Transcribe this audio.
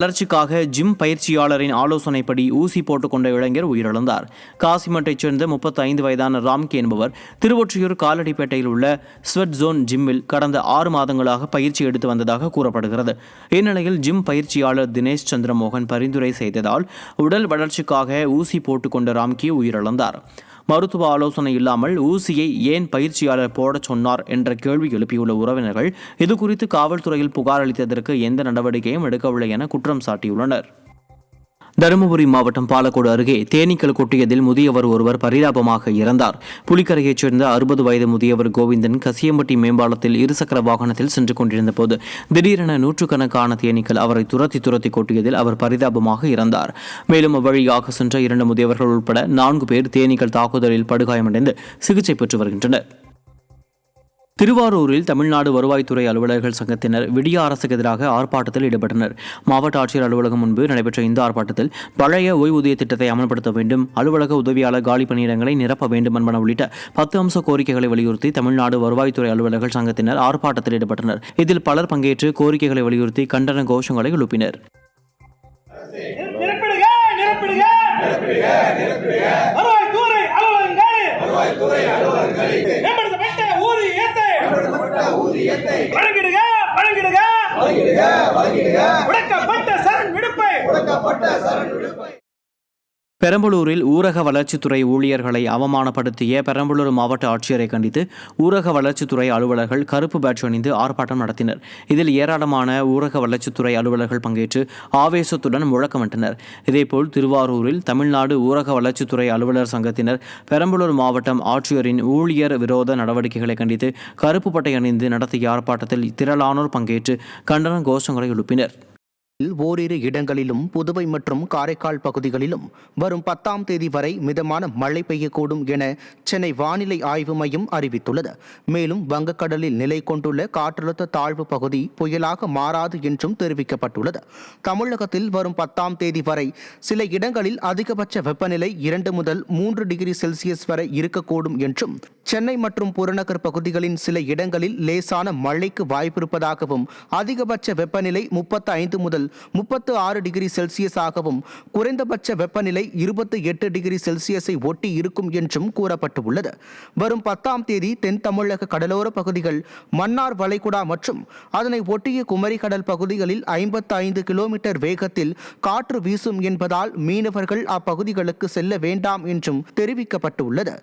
வளர்ச்சிக்காக ஜிம் பயிற்சியாளரின் ஆலோசனைப்படி ஊசி போட்டுக்கொண்ட இளைஞர் உயிரிழந்தார். காசிமட்டைச் சேர்ந்த 35 வயதான ராம்கி என்பவர் திருவொற்றியூர் காலடிப்பேட்டையில் உள்ள ஸ்வெட் ஜோன் ஜிம்மில் கடந்த 6 மாதங்களாக பயிற்சி எடுத்து வந்ததாக கூறப்படுகிறது. இந்நிலையில் ஜிம் பயிற்சியாளர் தினேஷ் சந்திரமோகன் பரிந்துரை செய்ததால் உடல் வளர்ச்சிக்காக ஊசி போட்டுக்கொண்ட ராம்கி உயிரிழந்தார். மருத்துவ ஆலோசனை இல்லாமல் ஊசியை ஏன் பயிற்சியாளர் போடச் சொன்னார் என்ற கேள்வி எழுப்பியுள்ள உறவினர்கள் இதுகுறித்து காவல்துறையில் புகார் அளித்ததற்கு எந்த நடவடிக்கையும் எடுக்கவில்லை என குற்றம் சாட்டியுள்ளனர். தருமபுரி மாவட்டம் பாலக்கோடு அருகே தேனீக்கள் கொட்டியதில் முதியவர் ஒருவர் பரிதாபமாக இறந்தார். புலிக்கரையைச் சேர்ந்த 60 வயது முதியவர் கோவிந்தன் கசியம்பட்டி மேம்பாலத்தில் இருசக்கர வாகனத்தில் சென்று கொண்டிருந்த போது திடீரென நூற்றுக்கணக்கான தேனீக்கள் அவரை துரத்தி கொட்டியதில் அவர் பரிதாபமாக இறந்தார். மேலும் அவ்வழியாக சென்ற 2 முதியவர்கள் உட்பட 4 பேர் தேனீக்கள் தாக்குதலில் படுகாயமடைந்து சிகிச்சை பெற்று வருகின்றனர். திருவாரூரில் தமிழ்நாடு வருவாய்த்துறை அலுவலர்கள் சங்கத்தினர் விடிய அரசுக்கு எதிராக ஆர்ப்பாட்டத்தில் ஈடுபட்டனர். மாவட்ட ஆட்சியர் அலுவலகம் முன்பு நடைபெற்ற இந்த ஆர்ப்பாட்டத்தில் பழைய ஓய்வூதிய திட்டத்தை அமல்படுத்த வேண்டும், அலுவலக உதவியாளர் காலி பணியிடங்களை நிரப்ப வேண்டும் என்பன உள்ளிட்ட 10 அம்ச கோரிக்கைகளை வலியுறுத்தி தமிழ்நாடு வருவாய்த்துறை அலுவலர்கள் சங்கத்தினர் ஆர்ப்பாட்டத்தில் ஈடுபட்டனர். இதில் பலர் பங்கேற்று கோரிக்கைகளை வலியுறுத்தி கண்டன கோஷங்களை எழுப்பினர். பெரம்பலூரில் ஊரக வளர்ச்சித்துறை ஊழியர்களை அவமானப்படுத்திய பெரம்பலூர் மாவட்ட ஆட்சியரை கண்டித்து ஊரக வளர்ச்சித்துறை அலுவலர்கள் கருப்பு பேட்ஜ் அணிந்து ஆர்ப்பாட்டம் நடத்தினர். இதில் ஏராளமான ஊரக வளர்ச்சித்துறை அலுவலர்கள் பங்கேற்று ஆவேசத்துடன் முழக்கமிட்டனர். இதேபோல் திருவாரூரில் தமிழ்நாடு ஊரக வளர்ச்சித்துறை அலுவலர் சங்கத்தினர் பெரம்பலூர் மாவட்டம் ஆட்சியரின் ஊழியர் விரோத நடவடிக்கைகளை கண்டித்து கருப்பு பட்டை அணிந்து நடத்திய ஆர்ப்பாட்டத்தில் திரளானோர் பங்கேற்று கண்டன கோஷங்களை எழுப்பினர். ஓரிரு இடங்களிலும் புதுவை மற்றும் காரைக்கால் பகுதிகளிலும் வரும் 10ஆம் தேதி வரை மிதமான மழை பெய்யக்கூடும் என சென்னை வானிலை ஆய்வு மையம் அறிவித்துள்ளது. மேலும் வங்கக்கடலில் நிலை கொண்டுள்ள காற்றழுத்த தாழ்வு பகுதி புயலாக மாறாது என்றும் தெரிவிக்கப்பட்டுள்ளது. தமிழகத்தில் வரும் 10ஆம் தேதி வரை சில இடங்களில் அதிகபட்ச வெப்பநிலை 2 முதல் 3 டிகிரி செல்சியஸ் வரை இருக்கக்கூடும் என்றும் சென்னை மற்றும் புறநகர் பகுதிகளின் சில இடங்களில் லேசான மழைக்கு வாய்ப்பிருப்பதாகவும் அதிகபட்ச வெப்பநிலை 35 முதல் 36 டிகிரி செல்சியஸாகவும் குறைந்தபட்ச வெப்பநிலை 28 டிகிரி செல்சியஸை ஒட்டி இருக்கும் என்றும் கூறப்பட்டுள்ளது. வரும் 10ஆம் தேதி தென் தமிழக கடலோர பகுதிகள், மன்னார் வளைகுடா மற்றும் அதனை ஒட்டிய குமரி கடல் பகுதிகளில் 55 கிலோமீட்டர் வேகத்தில் காற்று வீசும் என்பதால் மீனவர்கள் அப்பகுதிகளுக்கு செல்ல வேண்டாம் என்றும் தெரிவிக்கப்பட்டுள்ளது.